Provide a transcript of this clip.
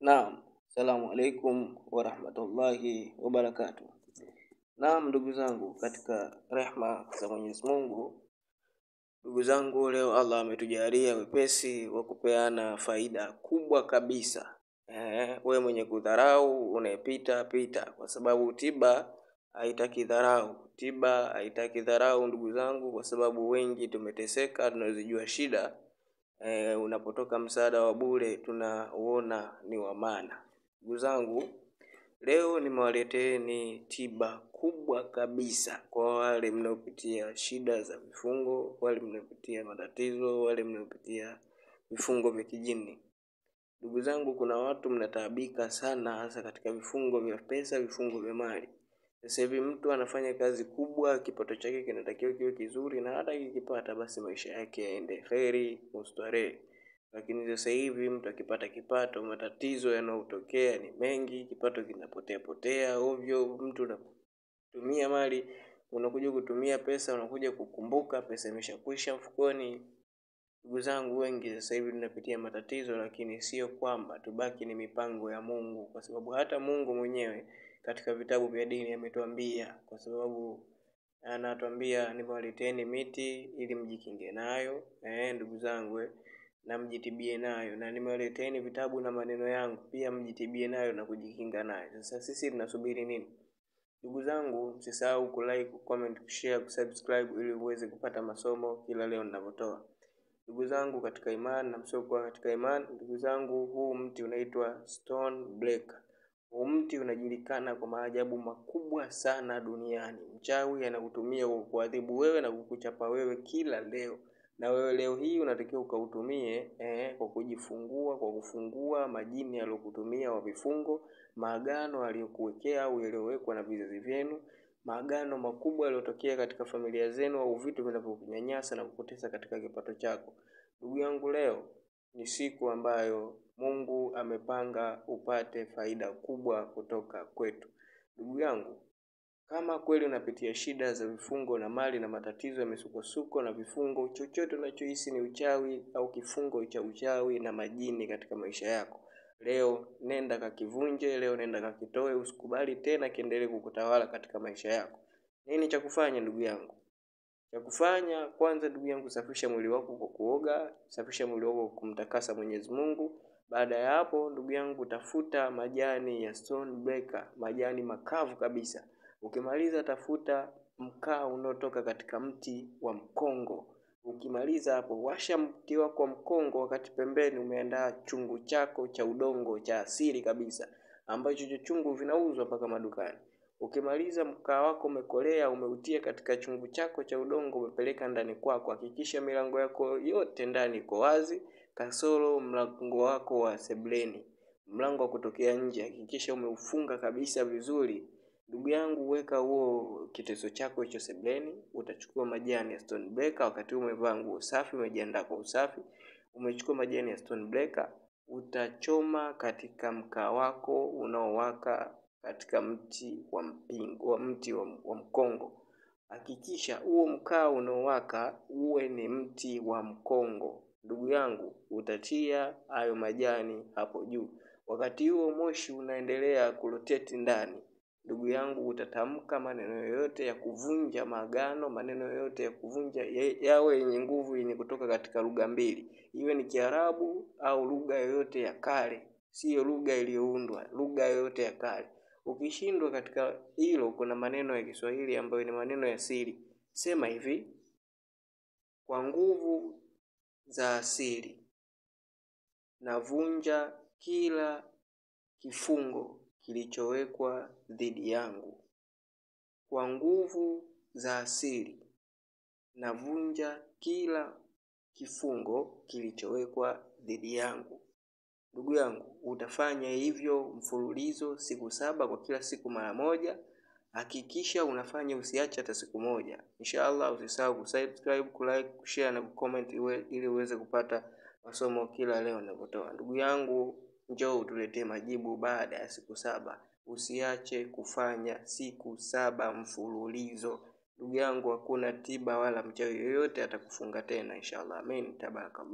Naam, salamu alaikum wa rahmatullahi wa barakatuh. Naam, ndugu zangu katika rehma za Mwenyezi Mungu. Ndugu zangu, leo Allah ametujalia wepesi wa kupeana faida kubwa kabisa. Wewe mwenye kudharau unayepita pita, kwa sababu tiba haitaki dharau. Tiba haitaki dharau ndugu zangu, kwa sababu wengi tumeteseka, tunazijua shida. Unapotoka msaada wa bure tunauona ni wa maana. Ndugu zangu, leo nimewaleteeni tiba kubwa kabisa kwa wale mnaopitia shida za vifungo, wale mnaopitia matatizo, wale mnaopitia vifungo vya kijini. Ndugu zangu, kuna watu mnataabika sana hasa katika vifungo vya pesa, vifungo vya mali. Sasa hivi mtu anafanya kazi kubwa, kipato chake kinatakiwa kiwe kizuri, na hata kikipata basi maisha yake yaende kheri, mustarehe. Lakini sasa hivi mtu akipata kipato, matatizo yanayotokea ni mengi, kipato kinapotea ovyo. Mtu unatumia mali, unakuja kutumia pesa, unakuja kukumbuka pesa imeshakwisha mfukoni. Ndugu zangu, wengi sasa hivi tunapitia matatizo, lakini sio kwamba tubaki ni mipango ya Mungu, kwa sababu hata Mungu mwenyewe katika vitabu vya dini ametuambia, kwa sababu anatuambia nimewaleteni miti ili mjikinge nayo. Ndugu zangu, na mjitibie nayo, na nimewaleteni vitabu na maneno yangu pia mjitibie nayo na kujikinga nayo. Sasa sisi tunasubiri nini? Ndugu zangu, msisahau kulike, comment, kushare, kusubscribe ili uweze kupata masomo kila leo ninavyotoa. Ndugu zangu katika imani na msiokuwa katika imani, ndugu zangu, huu mti unaitwa stone breaker. Huu mti unajulikana kwa maajabu makubwa sana duniani. Mchawi anautumia kuadhibu wewe na kukuchapa wewe kila leo. Na wewe leo hii unatakiwa ukautumie kwa kujifungua, kwa kufungua majini aliyokutumia wa vifungo, maagano aliyokuwekea au yaliyowekwa na vizazi vyenu, maagano makubwa yaliyotokea katika familia zenu, au vitu vinavyokunyanyasa na kukutesa katika kipato chako. Ndugu yangu, leo ni siku ambayo Mungu amepanga upate faida kubwa kutoka kwetu. Ndugu yangu, kama kweli unapitia shida za vifungo na mali na matatizo ya misukosuko na vifungo, chochote unachohisi ni uchawi au kifungo cha uchawi na majini katika maisha yako, leo nenda kakivunje, leo nenda kakitoe. Usikubali tena kiendelee kukutawala katika maisha yako. Nini cha kufanya ndugu yangu? Cha kufanya, kwanza ndugu yangu, safisha mwili wako kwa kuoga, safisha mwili wako kwa kumtakasa Mwenyezi Mungu. Baada ya hapo ndugu yangu, tafuta majani ya stone breaker, majani makavu kabisa. Ukimaliza tafuta mkaa unaotoka katika mti wa mkongo. Ukimaliza hapo, washa mti wako wa mkongo, wakati pembeni umeandaa chungu chako cha udongo cha asili kabisa, ambacho chungu vinauzwa mpaka madukani. Ukimaliza mkaa wako umekolea, umeutia katika chungu chako cha udongo, umepeleka ndani kwako. Hakikisha milango yako yote ndani iko wazi, kasoro mlango wako wa sebuleni. Mlango wa kutokea nje hakikisha umeufunga kabisa vizuri. Ndugu yangu, weka huo kiteso chako hicho sebuleni. Utachukua majani ya stone breaker, wakati umevaa nguo safi, umejiandaa kwa usafi. Umechukua majani ya stone breaker, utachoma katika mkaa wako unaowaka katika mti wa mkongo. Hakikisha huo mkaa unaowaka uwe ni mti wa mkongo. Ndugu yangu, utatia hayo majani hapo juu. Wakati huo moshi unaendelea kuroteti ndani, ndugu yangu, utatamka maneno yoyote ya kuvunja maagano, maneno yoyote ya kuvunja yawe yenye nguvu, yenye kutoka katika lugha mbili. Iwe ni Kiarabu au lugha yoyote ya kale, sio lugha iliyoundwa, lugha yoyote ya kale. Ukishindwa katika hilo, kuna maneno ya Kiswahili ambayo ni maneno ya siri. Sema hivi: kwa nguvu za asili navunja kila kifungo kilichowekwa dhidi yangu. Kwa nguvu za asili navunja kila kifungo kilichowekwa dhidi yangu. Ndugu yangu, utafanya hivyo mfululizo siku 7, kwa kila siku mara moja. Hakikisha unafanya, usiache hata siku moja. Inshallah, usisahau kusubscribe, kulike, kushare na kucomment ili uweze kupata masomo kila leo ninapotoa. Ndugu yangu, njoo utuletee majibu baada ya siku 7. Usiache kufanya siku 7 mfululizo. Ndugu yangu, hakuna tiba wala mchawi yoyote atakufunga tena inshallah. Amen. Tabarakallah.